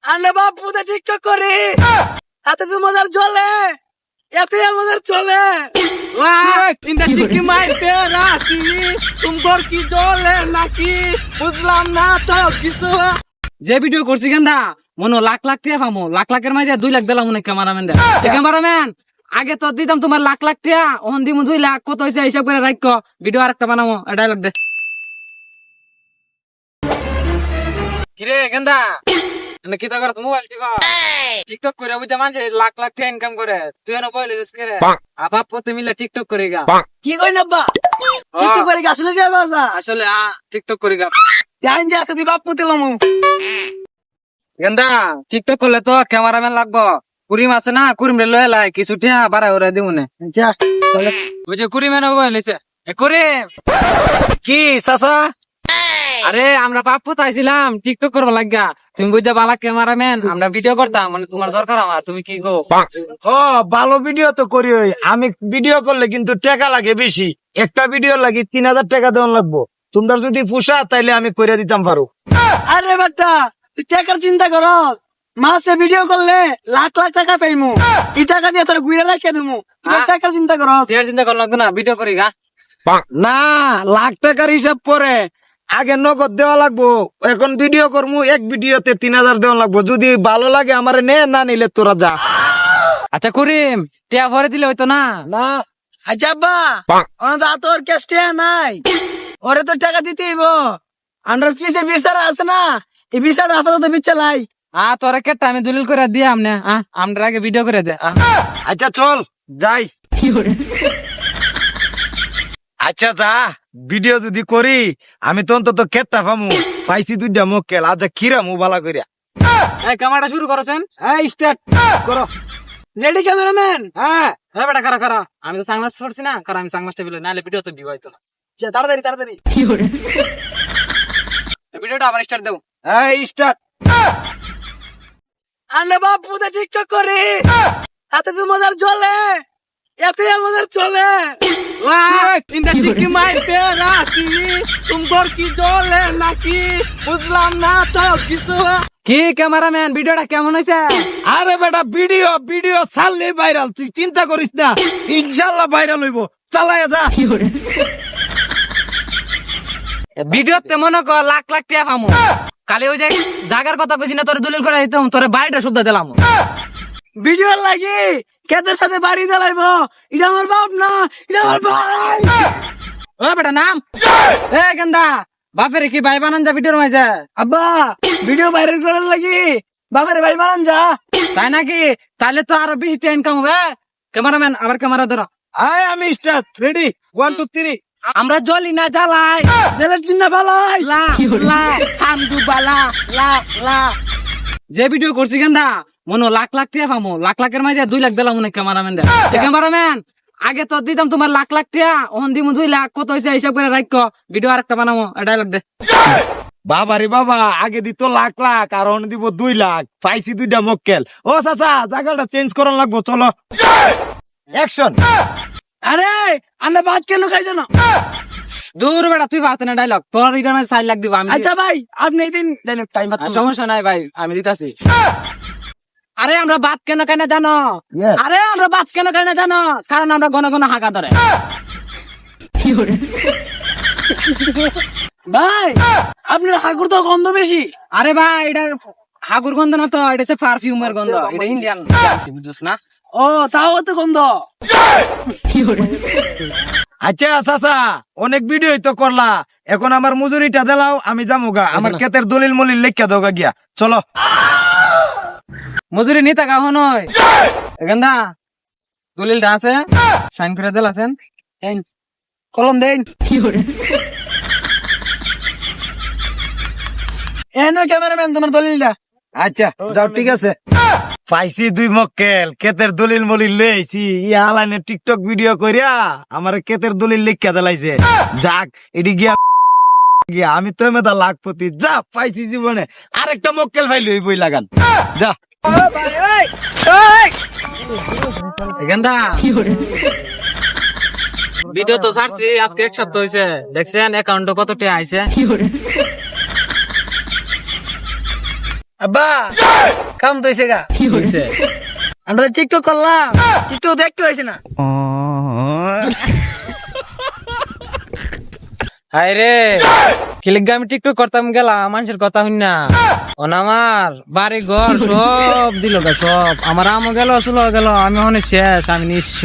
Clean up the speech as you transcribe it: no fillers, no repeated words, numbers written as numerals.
আরে বাপু তো টিকটক করি হাতে তো মজার চলে এতে আমাদের চলে কিন্তু চিকি মাইতে রাখি তোমার কি চলে নাকি বুঝলাম না তো কিছু যে ভিডিও করছি কেন্দা মনো লাখ লাখ টাকা পামো লাখ লাখের মাঝে 2 লাখ দিলাম মনে ক্যামেরাম্যান ক্যামেরাম্যান আগে তো দিতাম তোমার লাখ লাখ টাকা ওহন দিমু 2 লাখ কত হইছে হিসাব করে রাখো ভিডিও আরেকটা বানাবো ডায়লগ দে কিরে কেন্দা মানে কি তাকর মোবাইল টিপা টিকটক করে বুঝা মানুষ লাখ লাখ টাকা ইনকাম করে তুই না বলে দিস করে আপাপ পথে মিলে টিকটক করেগা কি কই নাব্বা টিকটক করেগা আসলে কি বাজা আসলে টিকটক করেগা জান যে আছে তুই বাপ পুতে লমু গেন্দা টিকটক করলে তো ক্যামেরাম্যান লাগবো কুরিম আছে না কুরিম রে লয়ে লাই কিছু টিয়া বাড়া ওরে দিমুনে যা চলে ওই যে কুরিম এনে বলেছে এ কুরিম কি চাচা? আরে আমরা পাপ্পু চাইছিলাম টিকটক করবো লাগা তুমি বুঝা বালা ক্যামেরাম্যান আমরা ভিডিও করতাম মানে তোমার দরকার আমার তুমি কি গো ও ভালো ভিডিও তো করি ওই আমি ভিডিও করলে কিন্তু টাকা লাগে বেশি একটা ভিডিও লাগি 3000 টাকা দেওয়া লাগবো তোমরা যদি পুষা তাইলে আমি করে দিতাম পারো। আরে বেটা তুই টাকার চিন্তা করো মাসে ভিডিও করলে লাখ লাখ টাকা পাইমু এই টাকা দিয়ে তোর গুইরা রাখে দিমু টাকার চিন্তা করো চিন্তা করো না ভিডিও করি গা না লাখ টাকার হিসাব পরে আগে নগদ দেওয়া লাগবো এখন ভিডিও করবো এক ভিডিওতে 3000 দেওয়া লাগবো যদি ভালো লাগে আমারে নে না নিলে তোরা যা। আচ্ছা করিম টিয়া ভরে দিলে হইতো না না আচ্ছা আব্বা ওনা তো তোর ক্যাশ টিয়া নাই ওরে তো টাকা দিতেই আমরা পিসের বিচার আছে না এই বিচার আপাতত বিচালাই তোরা কেটে আমি দলিল করে দিয়ে আমনে আমরা আগে ভিডিও করে দে আচ্ছা চল যাই। আচ্ছা যা ভিডিও যদি করি আমি তো অন্তত কেটটা পামু পাইছি 2টা মক্কেল আচ্ছা কিরামু বালা করিয়া ক্যামেরাটা শুরু করছেন স্টার্ট করো রেডি ক্যামেরাম্যান হ্যাঁ হ্যাঁ বেটা কারা কারা আমি তো সাংমাস পড়ছি না কারণ আমি সাংমাস টেবিল নাহলে ভিডিও তো ভিউ হইতো না তাড়াতাড়ি তাড়াতাড়ি ভিডিওটা আবার স্টার্ট দেবো স্টার্ট। আরে বাপু তো টিকটক করি হাতে তো মজার চলে এতে আমাদের চলে কিন্তু চিকি মাইতে রাখি তোমার কি চলে নাকি বুঝলাম না তো কিছু কি ক্যামেরাম্যান ভিডিওটা কেমন হয়েছে আরে বেটা ভিডিও ভিডিও ছাড়লে ভাইরাল তুই চিন্তা করিস না ইনশাআল্লাহ ভাইরাল হইব চালায়া যা। ভিডিওতে মনে কর লাখ লাখ টাকা পামু কালি ওই যে জায়গার কথা কইছি না তোর দলিল করে দিতাম তোর বাড়িটা শুদ্ধ দিলাম ভিডিও লাগি কেদের সাথে বাড়ি দিলাইব এটা আমার বাপ না এটা আমার ভাই ও বেটা নাম এ গেন্দা বাপের কি ভাই বানান যা ভিডিওর মাঝে আব্বা ভিডিও ভাইরাল করার লাগি বাপের ভাই বানান যা তাই নাকি তাহলে তো আরো 20 টাকা ইনকাম হবে ক্যামেরাম্যান আবার ক্যামেরা ধরো আয় আমি স্টার্ট রেডি 1 2 3 আমরা জ্বলি না জ্বালাই জেলের চিহ্ন বালাই লা লা হামদু বালা লা লা যে ভিডিও করছি গেন্দা মনো লাখ লাখ টাকা পামো লাখ লাখের মাঝে 2 লাখ দিলাম মনে ক্যামেরাম্যান ক্যামেরাম্যান আগে তো দিতাম তোমার লাখ লাখ টাকা ওহন দিমু 2 লাখ কত হইছে হিসাব করে রাখো ভিডিও আরেকটা বানাবো ডায়লগ দে বাবা রে বাবা আগে দিত লাখ লাখ আর অন দিব 2 লাখ পাইছি 2টা মক্কেল ও চাচা জায়গাটা চেঞ্জ করার লাগবো চলো অ্যাকশন। আরে আন্না বাদ কেন খাই জানো দূর বেটা তুই বাত না ডায়লগ তোর এটা 4 লাখ দিব আমি আচ্ছা ভাই আপনি দিন ডায়লগ টাইম সমস্যা নাই ভাই আমি দিতাছি আরে আমরা বাত কেন কেন জানো আরে আমরা বাত কেন কেন জানো কারণ আমরা ঘন ঘন হাঁকা ধরে ভাই আপনার হাগুর তো গন্ধ বেশি আরে ভাই এটা হাগুর গন্ধ না তো এটা হচ্ছে পারফিউমের গন্ধ এটা ইন্ডিয়ান বুঝছস না ও তাও তো গন্ধ আচ্ছা চাচা অনেক ভিডিও তো করলা এখন আমার মজুরিটা দিলাও আমি যামুগা আমার ক্ষেতের দলিল মলিল লেখা দাও গিয়া চলো মজুরি নি টাকা হনই এখানটা দলিলটা আছে সাইন করে দিল আছেন কলম দেন এনো ক্যামেরাম্যান তোমার দলিলটা আচ্ছা যাও ঠিক আছে পাইছি 2 মক্কেল ক্ষেতের দলিল মলিল লইছি ইয়া আলাইনে টিকটক ভিডিও কইরা আমার ক্ষেতের দলিল লেখা দিলাইছে যাক এডি গিয়া গিয়া আমি তো মেদা লাখপতি যা পাইছি জীবনে আরেকটা মক্কেল ভাই লই বই লাগান যা এখানটা ভিডিও তো ছাড়ছি আজকে 1 সপ্তাহ হয়েছে দেখছেন অ্যাকাউন্টে কত টাকা আইছে আব্বা কাম তো হয়েছে গা আমরা তো টিকটক করলাম টিকটক দেখতে হয়েছে না হাই রে কিলিগা আমি টিকটক করতাম গেলাম মানুষের কথা শুন না আমার বাড়ি ঘর সব দিল গা সব আমার আমও গেল চুলো গেল আমি অনেক শেষ আমি নিঃস্ব